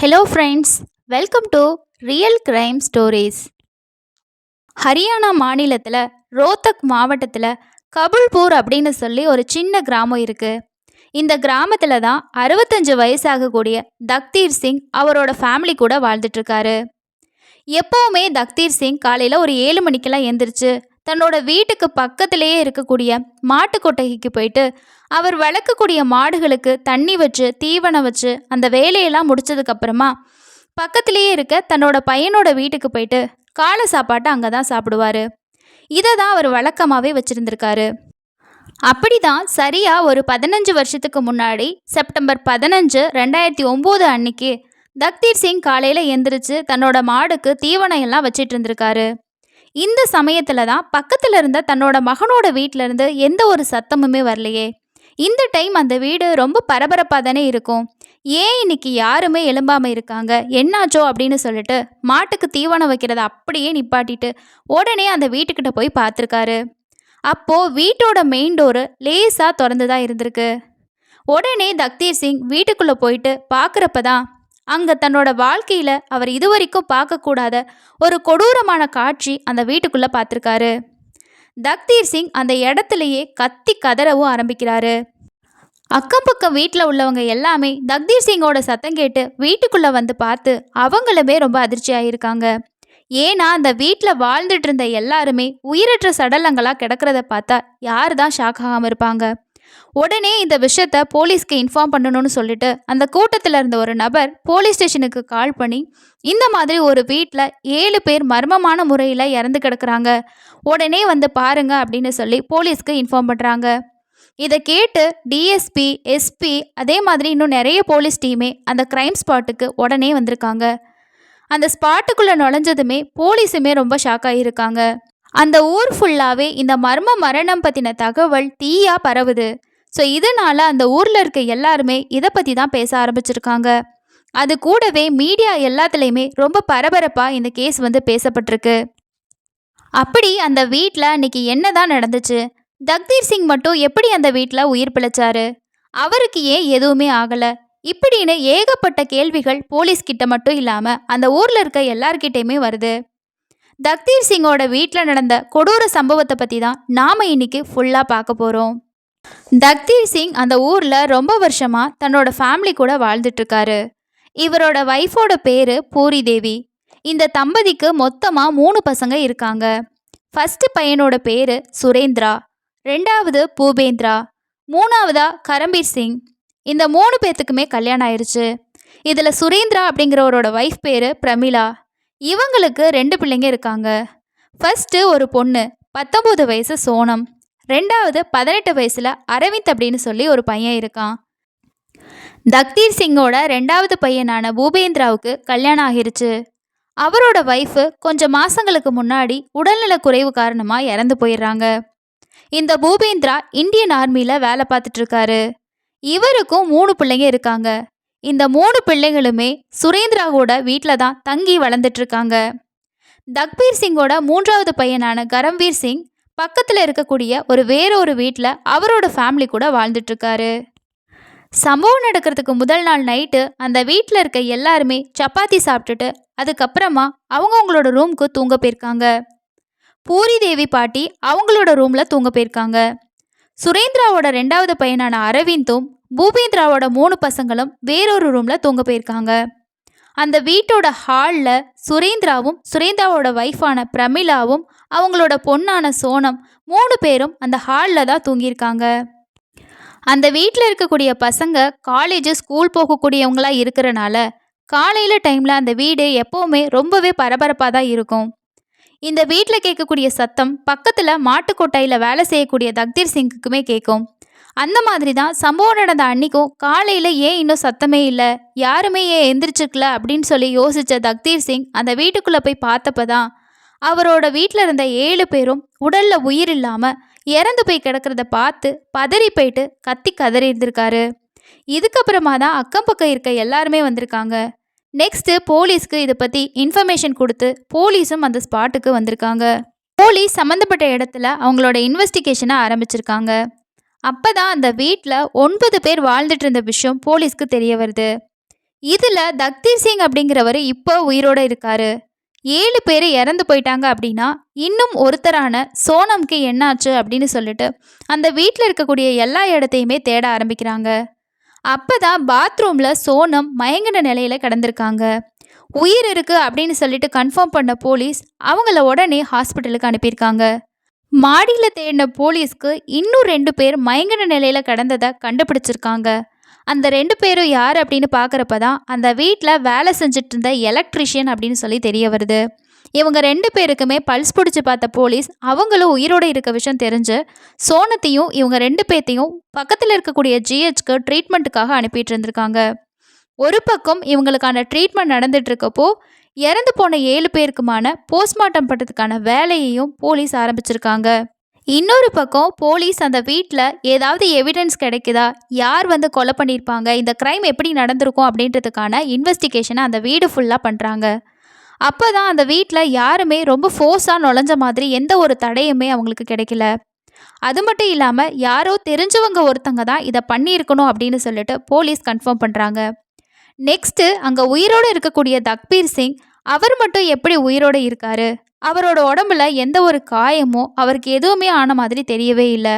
Hello friends, welcome to real crime stories. Haryana மாநிலத்தில் ரோத்தக் மாவட்டத்தில் கபுல்பூர் அப்படின்னு சொல்லி ஒரு சின்ன கிராமம் இருக்குது. இந்த கிராமத்தில் தான் 65 வயசாகக்கூடிய தக்தீர் சிங் அவரோட ஃபேமிலி கூட வாழ்ந்துட்டுருக்காரு. எப்போவுமே தக்தீர் சிங் காலையில் ஒரு 7 மணிக்கெல்லாம் எந்திரிச்சு தன்னோட வீட்டுக்கு பக்கத்திலேயே இருக்கக்கூடிய மாட்டு கொட்டகைக்கு போயிட்டு அவர் வளர்க்கக்கூடிய மாடுகளுக்கு தண்ணி வச்சு தீவனம் வச்சு அந்த வேலையெல்லாம் முடிச்சதுக்கப்புறமா பக்கத்திலேயே இருக்க தன்னோட பையனோட வீட்டுக்கு போயிட்டு காலை சாப்பாட்டை அங்கே தான் சாப்பிடுவார். இதை தான் அவர் வழக்கமாகவே வச்சுருந்துருக்காரு. அப்படி தான் சரியாக ஒரு 15 வருஷத்துக்கு முன்னாடி செப்டம்பர் 15, 2009 அன்னைக்கு தக்தீர் சிங் காலையில் எந்திரிச்சு தன்னோட மாடுக்கு தீவனம் எல்லாம் வச்சிட்டு இருந்திருக்காரு. இந்த சமயத்தில் தான் பக்கத்தில் இருந்த தன்னோட மகனோட வீட்டிலேருந்து எந்த ஒரு சத்தமுமே வரலையே. இந்த டைம் அந்த வீடு ரொம்ப பரபரப்பாக தானே இருக்கும். ஏன் இன்னைக்கு யாருமே எழும்பாமல் இருக்காங்க, என்னாச்சோ அப்படின்னு சொல்லிட்டு மாட்டுக்கு தீவனம் வைக்கிறத அப்படியே நிப்பாட்டிட்டு உடனே அந்த வீட்டுக்கிட்ட போய் பார்த்துருக்காரு. அப்போது வீட்டோட மெயின் டோரு லேசாக திறந்து தான் இருந்திருக்கு. உடனே தக்தீர் சிங் வீட்டுக்குள்ளே போயிட்டு பார்க்குறப்ப தான் அங்கே தன்னோட வாழ்க்கையில் அவர் இதுவரைக்கும் பார்க்கக்கூடாத ஒரு கொடூரமான காட்சி அந்த வீட்டுக்குள்ளே பார்த்துருக்காரு. தக்தீர் சிங் அந்த இடத்துலையே கத்தி கதறவும் ஆரம்பிக்கிறாரு. அக்கம் பக்கம் வீட்டில் உள்ளவங்க எல்லாமே தக்தீர் சிங்கோட சத்தம் கேட்டு வீட்டுக்குள்ளே வந்து பார்த்து அவங்களுமே ரொம்ப அதிர்ச்சி ஆகியிருக்காங்க. ஏன்னா அந்த வீட்டில் வாழ்ந்துட்டு இருந்த எல்லாருமே உயிரற்ற சடலங்களாக கிடக்கிறத பார்த்தா யார் தான் ஷாக் ஆகாமல் இருப்பாங்க. உடனே இந்த விஷயத்த போலீஸ்க்கு இன்ஃபார்ம் பண்ணணும்னு சொல்லிட்டு அந்த கூட்டத்தில் இருந்த ஒரு நபர் போலீஸ் ஸ்டேஷனுக்கு கால் பண்ணி இந்த மாதிரி ஒரு வீட்டில் 7 பேர் மர்மமான முறையில் இறந்து கிடக்குறாங்க, உடனே வந்து பாருங்க அப்படின்னு சொல்லி போலீஸ்க்கு இன்ஃபார்ம் பண்ணுறாங்க. இதை கேட்டு டிஎஸ்பி, எஸ்பி, அதே மாதிரி இன்னும் நிறைய போலீஸ் டீமே அந்த க்ரைம் ஸ்பாட்டுக்கு உடனே வந்திருக்காங்க. அந்த ஸ்பாட்டுக்குள்ளே நுழைஞ்சதுமே போலீஸுமே ரொம்ப ஷாக் ஆகியிருக்காங்க. அந்த ஊர் ஃபுல்லாகவே இந்த மர்ம மரணம் பற்றின தகவல் தீயாக பரவுது. ஸோ இதனால் அந்த ஊரில் இருக்க எல்லாருமே இதை பற்றி தான் பேச ஆரம்பிச்சிருக்காங்க. அது கூடவே மீடியா எல்லாத்துலேயுமே ரொம்ப பரபரப்பாக இந்த கேஸ் வந்து பேசப்பட்டிருக்கு. அப்படி அந்த வீட்டில் அன்றைக்கி என்ன தான் நடந்துச்சு, தக்தீர் சிங் மட்டும் எப்படி அந்த வீட்டில் உயிர் பிழைச்சாரு, அவருக்கு ஏன் எதுவுமே ஆகலை, இப்படின்னு ஏகப்பட்ட கேள்விகள் போலீஸ்கிட்ட மட்டும் இல்லாமல் அந்த ஊரில் இருக்க எல்லார்கிட்டையுமே வருது. தக்தீர் சிங்கோட வீட்டில் நடந்த கொடூர சம்பவத்தை பற்றி தான் நாம் இன்னைக்கு ஃபுல்லாக பார்க்க போகிறோம். தக்தீர் சிங் அந்த ஊரில் ரொம்ப வருஷமாக தன்னோட ஃபேமிலி கூட வாழ்ந்துட்டுருக்காரு. இவரோட ஒய்ஃபோட பேர் பூரி தேவி. இந்த தம்பதிக்கு மொத்தமாக 3 பசங்க இருக்காங்க. ஃபஸ்ட்டு பையனோட பேர் சுரேந்திரா, 2வது பூபேந்திரா, 3வதா கரம்பீர் சிங். இந்த 3 பேர்த்துக்குமே கல்யாணம் ஆயிடுச்சு. இதில் சுரேந்திரா அப்படிங்கிறவரோட ஒய்ஃப் பேர் பிரமிளா. இவங்களுக்கு 2 பிள்ளைங்க இருக்காங்க. ஃபஸ்ட்டு ஒரு பொண்ணு 19 வயசு சோனம், 2வது 18 வயசில் அரவிந்த் அப்படின்னு சொல்லி ஒரு பையன் இருக்கான். தக்தீர் சிங்கோட 2வது பையனான பூபேந்திராவுக்கு கல்யாணம் ஆகிருச்சு. அவரோட ஒய்ஃபு கொஞ்சம் மாதங்களுக்கு முன்னாடி உடல்நல குறைவு காரணமாக இறந்து போயிடுறாங்க. இந்த பூபேந்திரா இந்தியன் ஆர்மியில் வேலை பார்த்துட்ருக்காரு. இவருக்கும் 3 பிள்ளைங்க இருக்காங்க. இந்த 3 பிள்ளைகளுமே சுரேந்திராவோட வீட்டில் தான் தங்கி வளர்ந்துட்டுருக்காங்க. தக்பீர் சிங்கோட 3வது பையனான கரம்வீர் சிங் பக்கத்தில் இருக்கக்கூடிய வேறொரு வீட்டில் அவரோட ஃபேமிலி கூட வாழ்ந்துட்டுருக்காரு. சம்பவம் நடக்கிறதுக்கு முதல் நாள் நைட்டு அந்த வீட்டில் இருக்க எல்லாருமே சப்பாத்தி சாப்பிட்டுட்டு அதுக்கப்புறமா அவங்கவுங்களோட ரூமுக்கு தூங்க போயிருக்காங்க. பூரி தேவி பாட்டி அவங்களோட ரூமில் தூங்க போயிருக்காங்க. சுரேந்திராவோட 2வது பையனான அரவிந்தும் பூபேந்திராவோட 3 பசங்களும் வேறொரு ரூமில் தூங்க போயிருக்காங்க. அந்த வீட்டோட ஹாலில் சுரேந்திராவும் சுரேந்திராவோட ஒய்ஃபான பிரமிளாவும் அவங்களோட பொண்ணான சோனம் 3 பேரும் அந்த ஹாலில் தான் தூங்கியிருக்காங்க. அந்த வீட்டில் இருக்கக்கூடிய பசங்க காலேஜ், ஸ்கூல் போகக்கூடியவங்களாக இருக்கிறனால காலையில் டைமில் அந்த வீடு எப்போவுமே ரொம்பவே பரபரப்பாக தான் இருக்கும். இந்த வீட்டில் கேட்கக்கூடிய சத்தம் பக்கத்தில் மாட்டுக்கொட்டாயில் வேலை செய்யக்கூடிய தக்தீர் சிங்குக்குமே கேட்கும். அந்த மாதிரி தான் சம்பவம் நடந்த அன்னைக்கும் காலையில் ஏன் இன்னும் சத்தமே இல்லை, யாருமே ஏன் எந்திரிச்சிருக்கல அப்படின்னு சொல்லி யோசித்த தக்தீர் சிங் அந்த வீட்டுக்குள்ளே போய் பார்த்தப்ப தான் அவரோட வீட்டில் இருந்த 7 பேரும் உடலில் உயிர் இல்லாமல் இறந்து போய் கிடக்கிறத பார்த்து பதறி போயிட்டு கத்தி கதறி இருந்திருக்காரு. இதுக்கப்புறமா தான் அக்கம் பக்கம் இருக்க எல்லாருமே வந்திருக்காங்க. நெக்ஸ்ட்டு போலீஸ்க்கு இதை பற்றி இன்ஃபர்மேஷன் கொடுத்து போலீஸும் அந்த ஸ்பாட்டுக்கு வந்திருக்காங்க. போலீஸ் சம்மந்தப்பட்ட இடத்துல அவங்களோட இன்வெஸ்டிகேஷனை ஆரம்பிச்சிருக்காங்க. அப்போ தான் அந்த வீட்டில் 9 பேர் வாழ்ந்துட்டு இருந்த விஷயம் போலீஸ்க்கு தெரிய வருது. இதில் தக்தீர் சிங் அப்படிங்கிறவர் இப்போ உயிரோடு இருக்காரு. 7 பேர் இறந்து போயிட்டாங்க அப்படின்னா இன்னும் ஒருத்தரான சோனம்க்கு என்னாச்சு அப்படின்னு சொல்லிட்டு அந்த வீட்டில் இருக்கக்கூடிய எல்லா இடத்தையுமே தேட ஆரம்பிக்கிறாங்க. அப்போ தான் பாத்ரூமில் சோனம் மயங்கின நிலையில் கிடந்திருக்காங்க. உயிர் இருக்குது அப்படின்னு சொல்லிட்டு கன்ஃபார்ம் பண்ண போலீஸ் அவங்கள உடனே ஹாஸ்பிட்டலுக்கு அனுப்பியிருக்காங்க. மாடியில் தேடின போலீஸ்க்கு இன்னும் 2 பேர் மயங்கின நிலையில் கிடந்ததை கண்டுபிடிச்சிருக்காங்க. அந்த 2 பேரும் யார் அப்படின்னு பார்க்குறப்ப தான் அந்த வீட்டில் வேலை செஞ்சுட்டு இருந்த எலக்ட்ரிஷியன் அப்படின்னு சொல்லி தெரிய வருது. இவங்க 2 பேருக்குமே பல்ஸ் பிடிச்சி பார்த்த போலீஸ் அவங்களும் உயிரோடு இருக்க விஷயம் தெரிஞ்சு சோனத்தையும் இவங்க 2 பேர்த்தையும் பக்கத்தில் இருக்கக்கூடிய ஜிஹெச்க்கு ட்ரீட்மெண்ட்டுக்காக அனுப்பிட்டு இருந்திருக்காங்க. ஒரு பக்கம் இவங்களுக்கான ட்ரீட்மெண்ட் நடந்துட்டு இருக்கப்போ இறந்து போன 7 பேருக்குமான போஸ்ட்மார்ட்டம் பண்ணுறதுக்கான வேலையையும் போலீஸ் ஆரம்பிச்சிருக்காங்க. இன்னொரு பக்கம் போலீஸ் அந்த வீட்டில் ஏதாவது எவிடன்ஸ் கிடைக்குதா, யார் வந்து கொலை பண்ணியிருப்பாங்க, இந்த க்ரைம் எப்படி நடந்திருக்கும் அப்படின்றதுக்கான இன்வெஸ்டிகேஷனை அந்த வீடு ஃபுல்லாக பண்ணுறாங்க. அப்போ தான் அந்த வீட்டில் யாருமே ரொம்ப ஃபோர்ஸாக நுழைஞ்ச மாதிரி எந்த ஒரு தடையுமே அவங்களுக்கு கிடைக்கல. அது மட்டும் இல்லாமல் யாரோ தெரிஞ்சவங்க ஒருத்தங்க தான் இதை பண்ணியிருக்கணும் அப்படின்னு சொல்லிட்டு போலீஸ் கன்ஃபார்ம் பண்ணுறாங்க. நெக்ஸ்ட்டு அங்கே உயிரோடு இருக்கக்கூடிய தக்பீர் சிங் அவர் மட்டும் எப்படி உயிரோடு இருக்காரு, அவரோட உடம்புல எந்த ஒரு காயமோ அவருக்கு எதுவுமே ஆன மாதிரி தெரியவே இல்லை.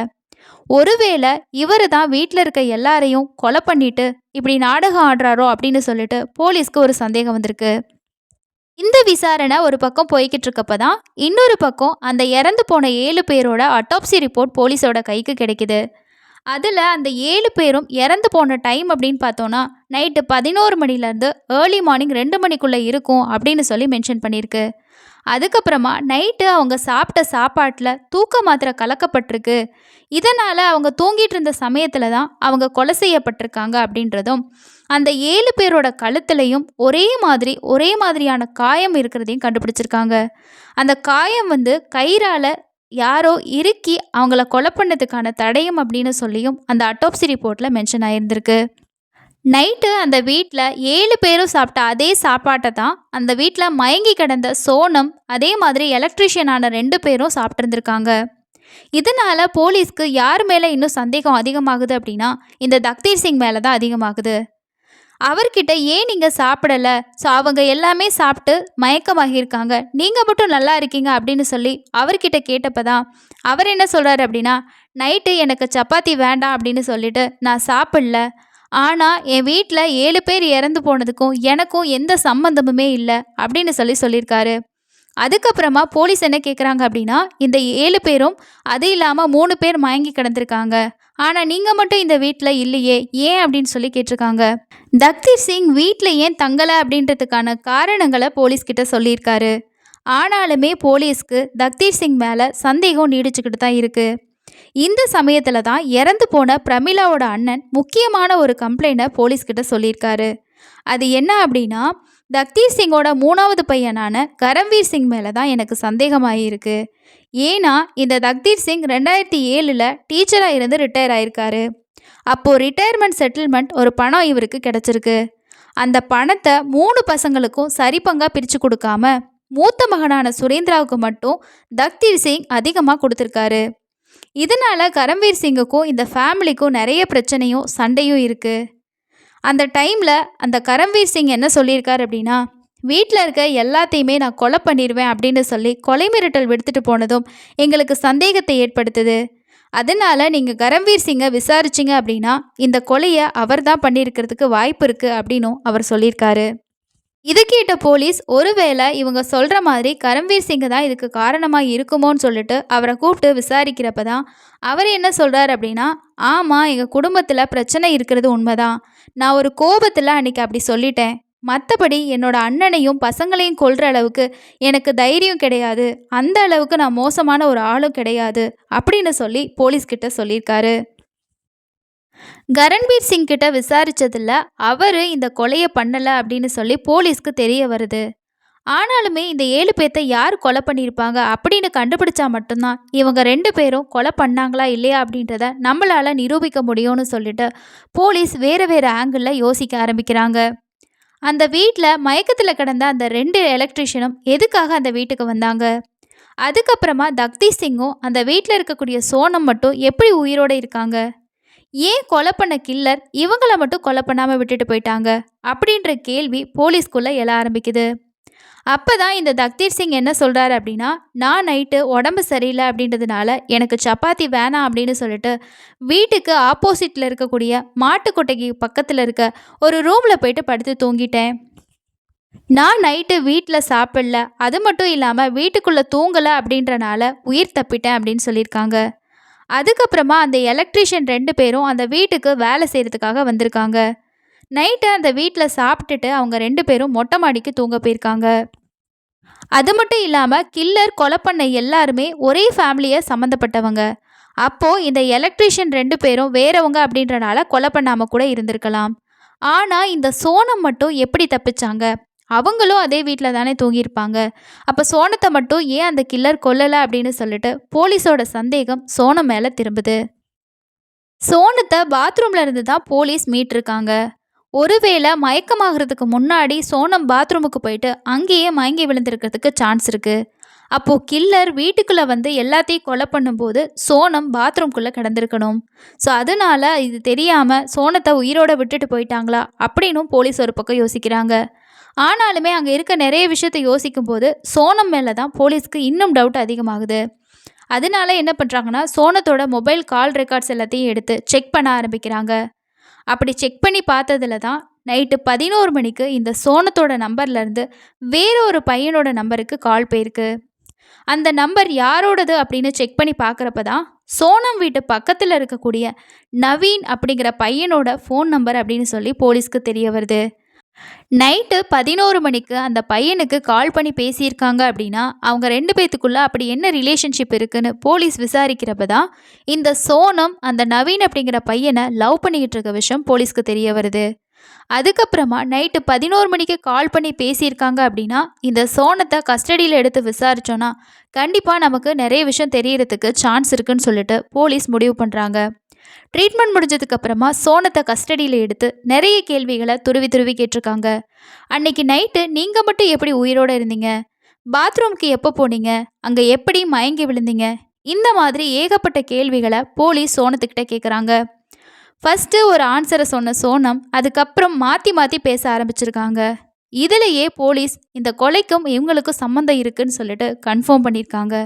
ஒருவேளை இவர் தான் வீட்டில் இருக்க எல்லாரையும் கொலை பண்ணிட்டு இப்படி நாடகம் ஆடுறாரோ அப்படின்னு சொல்லிட்டு போலீஸ்க்கு ஒரு சந்தேகம் வந்திருக்கு. இந்த விசாரணை ஒரு பக்கம் போய்கிட்டு இருக்கப்ப தான் இன்னொரு பக்கம் அந்த இறந்து போன 7 பேரோட அட்டாப்சி ரிப்போர்ட் போலீஸோட கைக்கு கிடைக்குது. அதில் அந்த 7 பேரும் இறந்து போன டைம் அப்படின்னு பார்த்தோன்னா நைட்டு 11 மணிலேருந்து ஏர்லி மார்னிங் 2 மணிக்குள்ளே இருக்கும் அப்படின்னு சொல்லி மென்ஷன் பண்ணியிருக்கு. அதுக்கப்புறமா நைட்டு அவங்க சாப்பிட்ட சாப்பாட்டில் தூக்க மாத்திரை கலக்கப்பட்டிருக்கு. இதனால் அவங்க தூங்கிட்டு இருந்த சமயத்தில் தான் அவங்க கொலை செய்யப்பட்டிருக்காங்க அப்படின்றதும், அந்த 7 பேரோட கழுத்துலையும் ஒரே மாதிரியான காயம் இருக்கிறதையும் கண்டுபிடிச்சிருக்காங்க. அந்த காயம் வந்து கயிறால் யாரோ இறுக்கி அவங்கள கொலை பண்ணதுக்கான தடயம் அப்படின்னு சொல்லியும் அந்த அட்டாப்சி ரிப்போர்ட்டில் மென்ஷன் ஆகியிருந்திருக்கு. நைட்டு அந்த வீட்டில் 7 பேரும் சாப்பிட்ட அதே சாப்பாட்டை தான் அந்த வீட்டில் மயங்கி கிடந்த சோனம் அதே மாதிரி எலக்ட்ரிஷியனான 2 பேரும் சாப்பிட்ருந்துருக்காங்க. இதனால் போலீஸ்க்கு யார் மேலே இன்னும் சந்தேகம் அதிகமாகுது அப்படின்னா இந்த தக்தீர் சிங் மேலே தான் அதிகமாகுது. அவர்கிட்ட ஏன் நீங்கள் சாப்பிடலை, ஸோ அவங்க எல்லாமே சாப்பிட்டு மயக்கமாகியிருக்காங்க, நீங்கள் மட்டும் நல்லா இருக்கீங்க அப்படின்னு சொல்லி அவர்கிட்ட கேட்டப்போ தான் அவர் என்ன சொல்கிறார் அப்படின்னா, நைட்டு எனக்கு சப்பாத்தி வேண்டாம் அப்படின்னு சொல்லிட்டு நான் சாப்பிடல, ஆனால் என் வீட்டில் 7 பேர் இறந்து போனதுக்கும் எனக்கும் எந்த சம்மந்தமுமே இல்லை அப்படின்னு சொல்லியிருக்காரு. அதுக்கப்புறமா போலீஸ் என்ன கேட்குறாங்க அப்படின்னா, இந்த 7 பேரும் அது இல்லாமல் 3 பேர் மயங்கி கிடந்திருக்காங்க, ஆனால் நீங்கள் மட்டும் இந்த வீட்டில் இல்லையே, ஏன் அப்படின்னு சொல்லி கேட்டிருக்காங்க. தக்தீர் சிங் வீட்டில் ஏன் தங்கலை அப்படின்றதுக்கான காரணங்களை போலீஸ்கிட்ட சொல்லியிருக்காரு. ஆனாலுமே போலீஸ்க்கு தக்தீர் சிங் மேலே சந்தேகம் நீடிச்சுக்கிட்டு தான் இருக்குது. இந்த சமயத்தில் தான் இறந்து போன பிரமிளாவோட அண்ணன் முக்கியமான ஒரு கம்ப்ளைண்ட்டை போலீஸ்கிட்ட சொல்லியிருக்காரு. அது என்ன அப்படின்னா, தக்தீர் சிங்கோட 3வது பையனான கரம்வீர் சிங் மேலே தான் எனக்கு சந்தேகமாகிருக்கு. ஏன்னா இந்த தக்தீர் சிங் 2007 டீச்சராக இருந்து ரிட்டையர் ஆகிருக்காரு. அப்போது ரிட்டையர்மெண்ட் செட்டில்மெண்ட் ஒரு பணம் இவருக்கு கிடச்சிருக்கு. அந்த பணத்தை 3 பசங்களுக்கும் சரி பங்காக பிரித்து கொடுக்காம மூத்த மகனான சுரேந்திராவுக்கு மட்டும் தக்தீர் சிங் அதிகமாக கொடுத்துருக்காரு. இதனால் கரம்வீர் சிங்குக்கும் இந்த ஃபேமிலிக்கும் நிறைய பிரச்சனையும் சண்டையும் இருக்குது. அந்த டைமில் அந்த கரம்வீர் சிங் என்ன சொல்லியிருக்கார் அப்படின்னா, வீட்டில் இருக்க எல்லாத்தையுமே நான் கொலை பண்ணிடுவேன் அப்படின்னு சொல்லி கொலை மிரட்டல் விடுத்துட்டு போனதும் எங்களுக்கு சந்தேகத்தை ஏற்படுத்துது. அதனால் நீங்கள் கரம்வீர் சிங்கை விசாரிச்சிங்க அப்படின்னா இந்த கொலையை அவர் தான் பண்ணியிருக்கிறதுக்கு வாய்ப்பு இருக்குது அப்படின்னும் அவர் சொல்லியிருக்காரு. இது கேட்ட போலீஸ் ஒருவேளை இவங்க சொல்கிற மாதிரி கரம்வீர் சிங் தான் இதுக்கு காரணமாக இருக்குமோன்னு சொல்லிட்டு அவரை கூப்பிட்டு விசாரிக்கிறப்ப தான் அவர் என்ன சொல்கிறார் அப்படின்னா, ஆமாம், எங்கள் குடும்பத்தில் பிரச்சனை இருக்கிறது உண்மைதான், நான் ஒரு கோபத்தில் அன்றைக்கி அப்படி சொல்லிட்டேன், மற்றபடி என்னோட அண்ணனையும் பசங்களையும் கொல்ற அளவுக்கு எனக்கு தைரியம் கிடையாது, அந்த அளவுக்கு நான் மோசமான ஒரு ஆளும் கிடையாது அப்படின்னு சொல்லி போலீஸ்கிட்ட சொல்லியிருக்காரு. கரண்பீர் சிங் கிட்ட விசாரிச்சதில் அவர் இந்த கொலையை பண்ணலை அப்படின்னு சொல்லி போலீஸ்க்கு தெரிய வருது. ஆனாலுமே இந்த 7 பேர்த்தை யார் கொலை பண்ணியிருப்பாங்க அப்படின்னு கண்டுபிடிச்சா மட்டும்தான் இவங்க 2 பேரும் கொலை பண்ணாங்களா இல்லையா அப்படின்றத நம்மளால் நிரூபிக்க முடியும்னு சொல்லிட்டு போலீஸ் வேறு வேறு ஆங்கிளில் யோசிக்க ஆரம்பிக்கிறாங்க. அந்த வீட்டில் மயக்கத்தில் கிடந்த அந்த 2 எலக்ட்ரிஷியனும் எதுக்காக அந்த வீட்டுக்கு வந்தாங்க, அதுக்கப்புறமா தக்தீர் சிங்கும் அந்த வீட்டில் இருக்கக்கூடிய சோனம் மட்டும் எப்படி உயிரோடு இருக்காங்க, ஏன் கொலை பண்ண கில்லர் இவங்கள மட்டும் கொலை பண்ணாமல் விட்டுட்டு போயிட்டாங்க அப்படின்ற கேள்வி போலீஸ்குள்ளே எழ ஆரம்பிக்குது. அப்போ தான் இந்த தக்தீர் சிங் என்ன சொல்கிறாரு அப்படின்னா, நான் நைட்டு உடம்பு சரியில்லை அப்படின்றதுனால எனக்கு சப்பாத்தி வேணாம் அப்படின்னு சொல்லிட்டு வீட்டுக்கு ஆப்போசிட்டில் இருக்கக்கூடிய மாட்டுக்கொட்டைக்கு பக்கத்தில் இருக்க ஒரு ரூமில் போயிட்டு படுத்து தூங்கிட்டேன். நான் நைட்டு வீட்டில் சாப்பிடல, அது மட்டும் இல்லாமல் வீட்டுக்குள்ளே தூங்கலை அப்படின்றனால உயிர் தப்பிட்டேன் அப்படின்னு சொல்லியிருக்காங்க. அதுக்கப்புறமா அந்த எலக்ட்ரீஷியன் 2 பேரும் அந்த வீட்டுக்கு வேலை செய்கிறதுக்காக வந்திருக்காங்க. நைட்டு அந்த வீட்டில் சாப்பிட்டுட்டு அவங்க 2 பேரும் மொட்டை மாடிக்கு தூங்க போயிருக்காங்க. அது மட்டும் இல்லாமல் கில்லர் கொலை பண்ண எல்லாருமே ஒரே ஃபேமிலியை சம்மந்தப்பட்டவங்க. அப்போது இந்த எலக்ட்ரீஷியன் 2 பேரும் வேறவங்க அப்படின்றனால கொலை பண்ணாமல் கூட இருந்திருக்கலாம். ஆனால் இந்த சோனம் மட்டும் எப்படி தப்பிச்சாங்க? அவங்களும் அதே வீட்டில் தானே தூங்கியிருப்பாங்க. அப்போ சோனத்தை மட்டும் ஏன் அந்த கில்லர் கொல்லலை அப்படின்னு சொல்லிட்டு போலீஸோட சந்தேகம் சோனம் மேலே திரும்புது. சோனத்தை பாத்ரூம்ல இருந்து தான் போலீஸ் மீட்டிருக்காங்க. ஒருவேளை மயக்கமாகறதுக்கு முன்னாடி சோனம் பாத்ரூமுக்கு போயிட்டு அங்கேயே மயங்கி விழுந்திருக்கிறதுக்கு சான்ஸ் இருக்கு. அப்போ கில்லர் வீட்டுக்குள்ள வந்து எல்லாத்தையும் கொலை பண்ணும்போது சோனம் பாத்ரூம்குள்ள கிடந்திருக்கணும். ஸோ அதனால இது தெரியாம சோனத்தை உயிரோட விட்டுட்டு போயிட்டாங்களா அப்படின்னும் போலீஸ் ஒரு பக்கம் யோசிக்கிறாங்க. ஆனாலுமே அங்கே இருக்க நிறைய விஷயத்தை யோசிக்கும் போது சோனம் மேலே தான் போலீஸ்க்கு இன்னும் டவுட் அதிகமாகுது. அதனால என்ன பண்ணுறாங்கன்னா, சோனத்தோட மொபைல் கால் ரெக்கார்ட்ஸ் எல்லாத்தையும் எடுத்து செக் பண்ண ஆரம்பிக்கிறாங்க. அப்படி செக் பண்ணி பார்த்ததுல தான் நைட்டு 11 மணிக்கு இந்த சோனத்தோட நம்பர்லேருந்து வேற ஒரு பையனோட நம்பருக்கு கால் போயிருக்கு. அந்த நம்பர் யாரோடது அப்படின்னு செக் பண்ணி பார்க்குறப்ப தான் சோனம் வீட்டு பக்கத்தில் இருக்கக்கூடிய நவீன் அப்படிங்கிற பையனோட ஃபோன் நம்பர் அப்படின்னு சொல்லி போலீஸ்க்கு தெரிய வருது. நைட்டு 11 மணிக்கு அந்த பையனுக்கு கால் பண்ணி பேசியிருக்காங்க அப்படின்னா அவங்க 2 பேத்துக்குள்ள அப்படி என்ன ரிலேஷன்ஷிப் இருக்குன்னு போலீஸ் விசாரிக்கிறப்ப தான் இந்த சோனம் அந்த நவீன் அப்படிங்கிற பையனை லவ் பண்ணிக்கிட்டு இருக்க விஷயம் போலீஸ்க்கு தெரிய வருது. அதுக்கப்புறமா நைட்டு 11 மணிக்கு கால் பண்ணி பேசியிருக்காங்க அப்படின்னா இந்த சோனத்தை கஸ்டடியில் எடுத்து விசாரித்தோன்னா கண்டிப்பாக நமக்கு நிறைய விஷயம் தெரியறதுக்கு சான்ஸ் இருக்குன்னு சொல்லிட்டு போலீஸ் முடிவு பண்ணுறாங்க. ட்ரீட்மெண்ட் முடிஞ்சதுக்கப்புறமா சோனத்தை கஸ்டடியில் எடுத்து நிறைய கேள்விகளை துருவி துருவி கேட்டிருக்காங்க. அன்னைக்கு நைட்டு நீங்கள் மட்டும் எப்படி உயிரோடு இருந்தீங்க? பாத்ரூம்க்கு எப்போ போனீங்க? அங்கே எப்படி மயங்கி விழுந்தீங்க? இந்த மாதிரி ஏகப்பட்ட கேள்விகளை போலீஸ் சோனத்துக்கிட்ட கேட்குறாங்க. ஃபஸ்ட்டு ஒரு ஆன்சரை சொன்ன சோனம் அதுக்கப்புறம் மாற்றி மாற்றி பேச ஆரம்பிச்சிருக்காங்க. இதிலேயே போலீஸ் இந்த கொலைக்கும் இவங்களுக்கும் சம்மந்தம் இருக்குன்னு சொல்லிட்டு கன்ஃபார்ம் பண்ணியிருக்காங்க.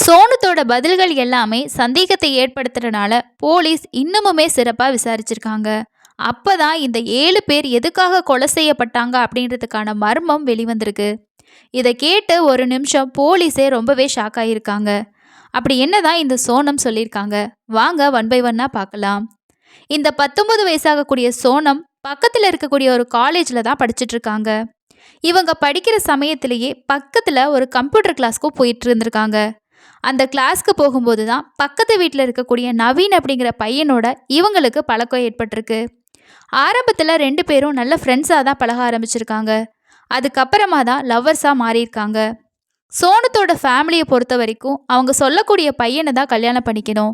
சோனத்தோட பதில்கள் எல்லாமே சந்தேகத்தை ஏற்படுத்துறதுனால போலீஸ் இன்னமுமே சிறப்பாக விசாரிச்சிருக்காங்க. அப்போ தான் இந்த 7 பேர் எதுக்காக கொலை செய்யப்பட்டாங்க அப்படின்றதுக்கான மர்மம் வெளிவந்திருக்கு. இதை கேட்டு ஒரு நிமிஷம் போலீஸே ரொம்பவே ஷாக் ஆகியிருக்காங்க. அப்படி என்னதான் இந்த சோனம் சொல்லியிருக்காங்க, வாங்க ஒன் பை ஒன்னாக பார்க்கலாம். இந்த 19 வயசாகக்கூடிய சோனம் பக்கத்தில் இருக்கக்கூடிய ஒரு காலேஜில் தான் படிச்சுட்டு இருக்காங்க. இவங்க படிக்கிற சமயத்திலேயே பக்கத்தில் ஒரு கம்ப்யூட்டர் கிளாஸ்க்கும் போயிட்டு இருந்திருக்காங்க. அந்த கிளாஸ்க்கு போகும்போது தான் பக்கத்து வீட்டில் இருக்கக்கூடிய நவீன் அப்படிங்கிற பையனோட இவங்களுக்கு பழக்கம் ஏற்பட்டிருக்கு. ஆரம்பத்தில் 2 பேரும் நல்ல ஃப்ரெண்ட்ஸாக தான் பழக ஆரம்பிச்சிருக்காங்க. அதுக்கப்புறமா தான் லவ்வர்ஸாக மாறியிருக்காங்க. சோனத்தோட ஃபேமிலியை பொறுத்த வரைக்கும் அவங்க சொல்லக்கூடிய பையனை தான் கல்யாணம் பண்ணிக்கணும்.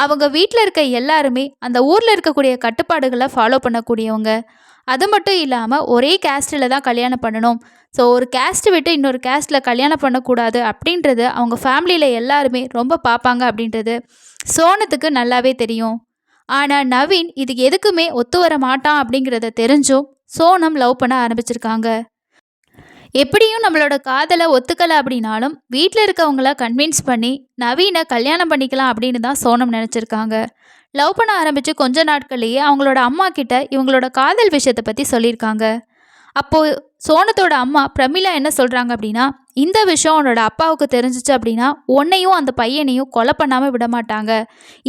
அவங்க வீட்டில் இருக்க எல்லாருமே அந்த ஊரில் இருக்கக்கூடிய கட்டுப்பாடுகளை ஃபாலோ பண்ணக்கூடியவங்க. அது மட்டும் இல்லாமல் ஒரே கேஸ்ட்டில் தான் கல்யாணம் பண்ணணும். ஸோ ஒரு கேஸ்ட் விட்டு இன்னொரு கேஸ்ட்டில் கல்யாணம் பண்ணக்கூடாது அப்படின்றது அவங்க ஃபேமிலியில் எல்லாருமே ரொம்ப பார்ப்பாங்க அப்படின்றது சோனத்துக்கு நல்லாவே தெரியும். ஆனால் நவீன் இதுக்கு எதுக்குமே ஒத்து வர மாட்டான் அப்படிங்கிறத தெரிஞ்சும் சோனம் லவ் பண்ண ஆரம்பிச்சிருக்காங்க. எப்படியும் நம்மளோட காதலை ஒத்துக்கலை அப்படின்னாலும் வீட்டில் இருக்கவங்கள கன்வின்ஸ் பண்ணி நவீனை கல்யாணம் பண்ணிக்கலாம் அப்படின்னு தான் சோனம் நினச்சிருக்காங்க. லவ் பண்ண ஆரம்பித்து கொஞ்ச நாட்கள்லேயே அவங்களோட அம்மா கிட்ட இவங்களோட காதல் விஷயத்தை பற்றி சொல்லியிருக்காங்க. அப்போது சோனத்தோட அம்மா பிரமிளா என்ன சொல்கிறாங்க அப்படின்னா, இந்த விஷயம் உன்னோட அப்பாவுக்கு தெரிஞ்சிச்சு அப்படின்னா உன்னையும் அந்த பையனையும் கொலை பண்ணாமல் விட மாட்டாங்க.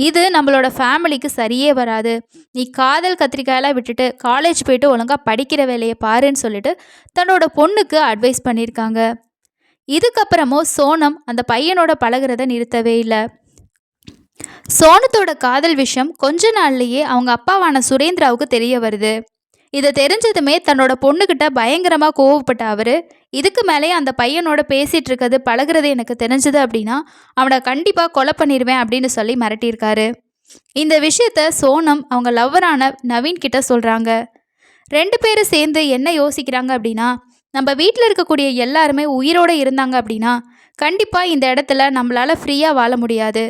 இது நம்மளோட ஃபேமிலிக்கு சரியே வராது. நீ காதல் கத்திரிக்காயெல்லாம் விட்டுட்டு காலேஜ் போயிட்டு ஒழுங்காக படிக்கிற வேலையை பாருன்னு சொல்லிட்டு தன்னோட பொண்ணுக்கு அட்வைஸ் பண்ணியிருக்காங்க. இதுக்கப்புறமும் சோனம் அந்த பையனோட பழகிறத நிறுத்தவே இல்லை. சோனத்தோட காதல் விஷயம் கொஞ்ச நாள்லேயே அவங்க அப்பாவான சுரேந்திராவுக்கு தெரிய வருது. இதை தெரிஞ்சதுமே தன்னோட பொண்ணுக்கிட்ட பயங்கரமாக கோவப்பட்ட அவர், இதுக்கு மேலேயே அந்த பையனோட பேசிகிட்டு இருக்கிறது பழகிறது எனக்கு தெரிஞ்சது அப்படின்னா அவனை கண்டிப்பாக கொலை பண்ணிடுவேன் அப்படின்னு சொல்லி மிரட்டியிருக்காரு. இந்த விஷயத்த சோனம் அவங்க லவ்வரான நவீன் கிட்ட சொல்கிறாங்க. 2 பேரும் சேர்ந்து என்ன யோசிக்கிறாங்க அப்படின்னா, நம்ம வீட்டில் இருக்கக்கூடிய எல்லாருமே உயிரோடு இருந்தாங்க அப்படின்னா கண்டிப்பாக இந்த இடத்துல நம்மளால் ஃப்ரீயாக வாழ முடியாது.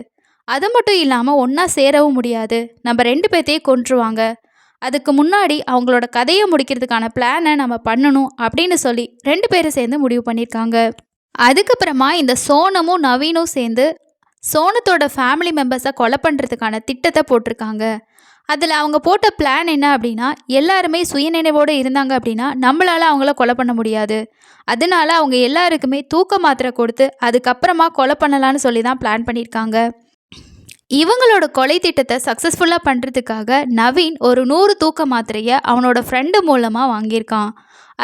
அது மட்டும் இல்லாமல் ஒன்றா சேரவும் முடியாது, நம்ம 2 பேர்த்தையும் கொன்றுவாங்க. அதுக்கு முன்னாடி அவங்களோட கதையை முடிக்கிறதுக்கான பிளானை நம்ம பண்ணணும் அப்படின்னு சொல்லி 2 பேரும் சேர்ந்து முடிவு பண்ணியிருக்காங்க. அதுக்கப்புறமா இந்த சோனமும் நவீனும் சேர்ந்து சோனத்தோட ஃபேமிலி மெம்பர்ஸை கொலை பண்ணுறதுக்கான திட்டத்தை போட்டிருக்காங்க. அதில் அவங்க போட்ட பிளான் என்ன அப்படின்னா, எல்லாருமே சுயநினைவோடு இருந்தாங்க அப்படின்னா நம்மளால் அவங்கள கொலை பண்ண முடியாது. அதனால அவங்க எல்லாருக்குமே தூக்க மாத்திரை கொடுத்து அதுக்கப்புறமா கொலை பண்ணலான்னு சொல்லி தான் பிளான் பண்ணியிருக்காங்க. இவங்களோட கொலை திட்டத்தை சக்ஸஸ்ஃபுல்லாக பண்ணுறதுக்காக நவீன் ஒரு 100 தூக்க மாத்திரையை அவனோட ஃப்ரெண்டு மூலமாக வாங்கியிருக்கான்.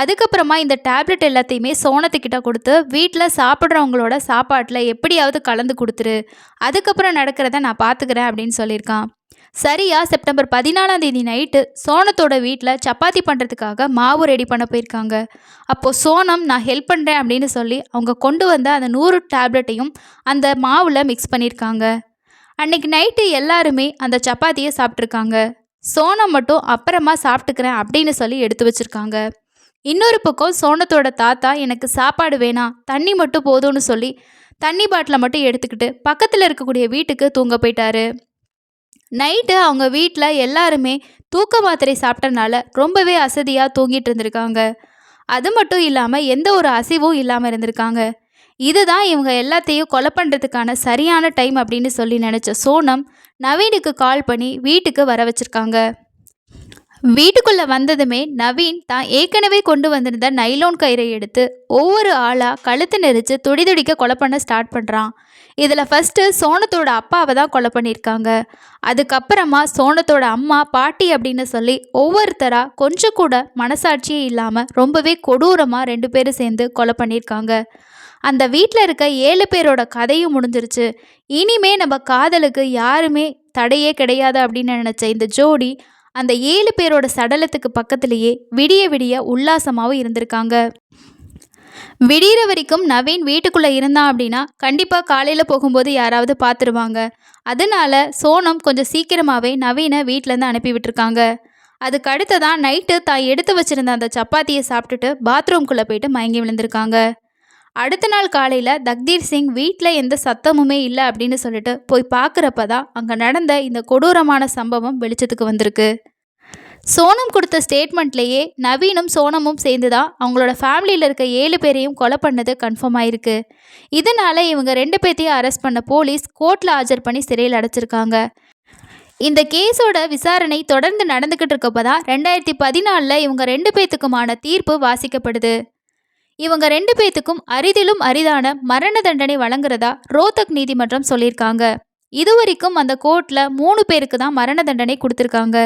அதுக்கப்புறமா இந்த டேப்லெட் எல்லாத்தையுமே சோனத்துக்கிட்ட கொடுத்து வீட்டில் சாப்பிட்றவங்களோட சாப்பாட்டில் எப்படியாவது கலந்து கொடுத்துரு, அதுக்கப்புறம் நடக்கிறத நான் பார்த்துக்கிறேன் அப்படின்னு சொல்லியிருக்கான். சரியா செப்டம்பர் 14ஆம் தேதி நைட்டு சோனத்தோட வீட்டில் சப்பாத்தி பண்ணுறதுக்காக மாவு ரெடி பண்ண போயிருக்காங்க. அப்போது சோனம் நான் ஹெல்ப் பண்ணுறேன் அப்படின்னு சொல்லி அவங்க கொண்டு வந்த அந்த 100 டேப்லெட்டையும் அந்த மாவில் மிக்ஸ் பண்ணியிருக்காங்க. அன்னைக்கு நைட்டு எல்லாருமே அந்த சப்பாத்தியை சாப்பிட்ருக்காங்க. சோனம் மட்டும் அப்புறமா சாப்பிட்டுக்கிறேன் அப்படின்னு சொல்லி எடுத்து வச்சுருக்காங்க. இன்னொரு பக்கம் சோனத்தோட தாத்தா எனக்கு சாப்பாடு வேணாம், தண்ணி மட்டும் போதும்னு சொல்லி தண்ணி பாட்டிலை மட்டும் எடுத்துக்கிட்டு பக்கத்தில் இருக்கக்கூடிய வீட்டுக்கு தூங்க போயிட்டாரு. நைட்டு அவங்க வீட்டில் எல்லாருமே தூக்க மாத்திரை சாப்பிட்டனால ரொம்பவே அசதியாக தூங்கிட்டு இருந்திருக்காங்க. அது மட்டும் இல்லாமல் எந்த ஒரு அசைவும் இல்லாமல் இருந்திருக்காங்க. இதுதான் இவங்க எல்லாத்தையும் கொலை பண்ணுறதுக்கான சரியான டைம் அப்படின்னு சொல்லி நினச்ச சோனம் நவீனுக்கு கால் பண்ணி வீட்டுக்கு வர வச்சுருக்காங்க. வீட்டுக்குள்ளே வந்ததுமே நவீன் தான் ஏற்கனவே கொண்டு வந்திருந்த நைலோன் கயிறை எடுத்து ஒவ்வொரு ஆளாக கழுத்து நெரிச்சு துடிதுடிக்க கொலை பண்ண ஸ்டார்ட் பண்ணுறான். இதில் ஃபஸ்ட்டு சோனத்தோட அப்பாவை தான் கொலை பண்ணியிருக்காங்க. அதுக்கப்புறமா சோனத்தோட அம்மா, பாட்டி அப்படின்னு சொல்லி ஒவ்வொருத்தராக கொஞ்சம் கூட மனசாட்சியே இல்லாமல் ரொம்பவே கொடூரமாக 2 பேரும் சேர்ந்து கொலை பண்ணியிருக்காங்க. அந்த வீட்டில் இருக்க 7 பேரோட கதையும் முடிஞ்சிருச்சு. இனிமே நம்ம காதலுக்கு யாருமே தடையே கிடையாது அப்படின்னு நினச்ச இந்த ஜோடி அந்த 7 பேரோட சடலத்துக்கு பக்கத்திலேயே விடிய விடிய உல்லாசமாகவும் இருந்திருக்காங்க. விடிகிற வரைக்கும் நவீன் வீட்டுக்குள்ளே இருந்தான் அப்படின்னா கண்டிப்பாக காலையில் போகும்போது யாராவது பார்த்துருவாங்க. அதனால சோனம் கொஞ்சம் சீக்கிரமாகவே நவீனை வீட்டிலேருந்து அனுப்பி விட்டுருக்காங்க. அதுக்கு அடுத்ததான் நைட்டு தான் எடுத்து வச்சுருந்த அந்த சப்பாத்தியை சாப்பிட்டுட்டு பாத்ரூம்குள்ளே போயிட்டு மயங்கி விழுந்திருக்காங்க. அடுத்த நாள் காலையில் தக்தீர் சிங் வீட்டில் எந்த சத்தமுமே இல்லை அப்படின்னு சொல்லிட்டு போய் பார்க்குறப்ப தான் அங்கே நடந்த இந்த கொடூரமான சம்பவம் வெளிச்சத்துக்கு வந்திருக்கு. சோனம் கொடுத்த ஸ்டேட்மெண்ட்லேயே நவீனும் சோனமும் சேர்ந்து தான் அவங்களோட ஃபேமிலியில் இருக்க 7 பேரையும் கொலை பண்ணது கன்ஃபார்ம் ஆயிருக்கு. இதனால் இவங்க 2 பேர்த்தையும் அரெஸ்ட் பண்ண போலீஸ் கோர்ட்டில் ஆஜர் பண்ணி சிறையில் அடைச்சிருக்காங்க. இந்த கேஸோட விசாரணை தொடர்ந்து நடந்துக்கிட்டு இருக்கப்போ தான் 2014 இவங்க 2 பேர்த்துக்குமான தீர்ப்பு வாசிக்கப்படுது. இவங்க 2 பேர்த்துக்கும் அரிதிலும் அரிதான மரண தண்டனை வழங்குறதா ரோத்தக் நீதிமன்றம் சொல்லியிருக்காங்க. இதுவரைக்கும் அந்த கோர்ட்டில் 3 பேருக்கு தான் மரண தண்டனை கொடுத்துருக்காங்க.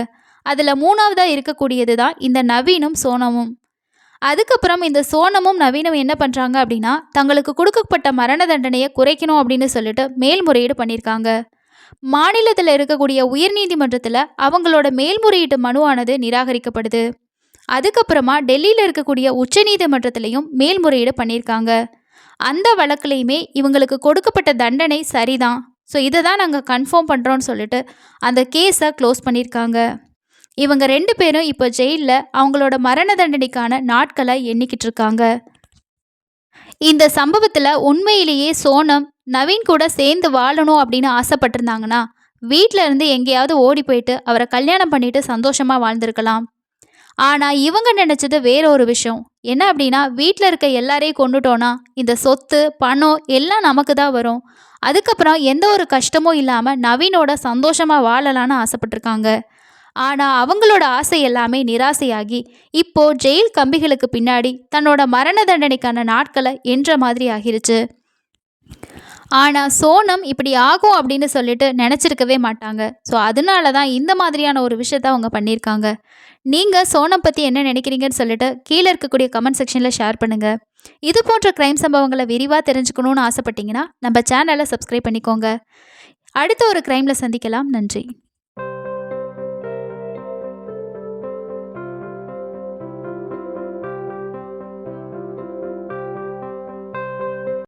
அதில் 3ஆவதாக இருக்கக்கூடியது தான் இந்த நவீனும் சோனமும். அதுக்கப்புறம் இந்த சோனமும் நவீனும் என்ன பண்ணுறாங்க அப்படின்னா தங்களுக்கு கொடுக்கப்பட்ட மரண தண்டனையை குறைக்கணும் அப்படின்னு சொல்லிட்டு மேல்முறையீடு பண்ணியிருக்காங்க. மாநிலத்தில் இருக்கக்கூடிய உயர்நீதிமன்றத்தில் அவங்களோட மேல்முறையீட்டு மனுவானது நிராகரிக்கப்படுது. அதுக்கப்புறமா டெல்லியில் இருக்கக்கூடிய உச்சநீதிமன்றத்திலையும் மேல்முறையீடு பண்ணியிருக்காங்க. அந்த வழக்குலையுமே இவங்களுக்கு கொடுக்கப்பட்ட தண்டனை சரிதான், ஸோ இதை தான் நாங்கள் கன்ஃபார்ம் பண்ணுறோன்னு சொல்லிட்டு அந்த கேஸை க்ளோஸ் பண்ணியிருக்காங்க. இவங்க 2 பேரும் இப்போ ஜெயிலில் அவங்களோட மரண தண்டனைக்கான நாட்களை எண்ணிக்கிட்டு இருக்காங்க. இந்த சம்பவத்தில் உண்மையிலேயே சோனம் நவீன் கூட சேர்ந்து வாழணும் அப்படின்னு ஆசைப்பட்டிருந்தாங்கன்னா வீட்டில் இருந்து எங்கேயாவது ஓடி போயிட்டு அவரை கல்யாணம் பண்ணிட்டு சந்தோஷமாக வாழ்ந்திருக்கலாம். ஆனால் இவங்க நினச்சது வேற ஒரு விஷயம். என்ன அப்படின்னா வீட்டில் இருக்க எல்லாரையும் கொண்டுட்டோன்னா இந்த சொத்து பணம் எல்லாம் நமக்கு தான் வரும், அதுக்கப்புறம் எந்த ஒரு கஷ்டமும் இல்லாமல் நவீனோட சந்தோஷமாக வாழலான்னு ஆசைப்பட்டிருக்காங்க. ஆனால் அவங்களோட ஆசை எல்லாமே நிராசையாகி இப்போ ஜெயில் கம்பிகளுக்கு பின்னாடி தன்னோட மரண தண்டனைக்கான நாட்களை என்ற மாதிரி ஆகிருச்சு. ஆனால் சோனம் இப்படி ஆகும் அப்படின்னு சொல்லிட்டு நினச்சிருக்கவே மாட்டாங்க. ஸோ அதனால தான் இந்த மாதிரியான ஒரு விஷயத்த அவங்க பண்ணியிருக்காங்க. நீங்கள் சோனம் பற்றி என்ன நினைக்கிறீங்கன்னு சொல்லிட்டு கீழே இருக்கக்கூடிய கமெண்ட் செக்ஷனில் ஷேர் பண்ணுங்கள். இது போன்ற க்ரைம் சம்பவங்களை விரிவாக தெரிஞ்சுக்கணுன்னு ஆசைப்பட்டீங்கன்னா நம்ம சேனலை சப்ஸ்கிரைப் பண்ணிக்கோங்க. அடுத்த ஒரு க்ரைமில் சந்திக்கலாம். நன்றி.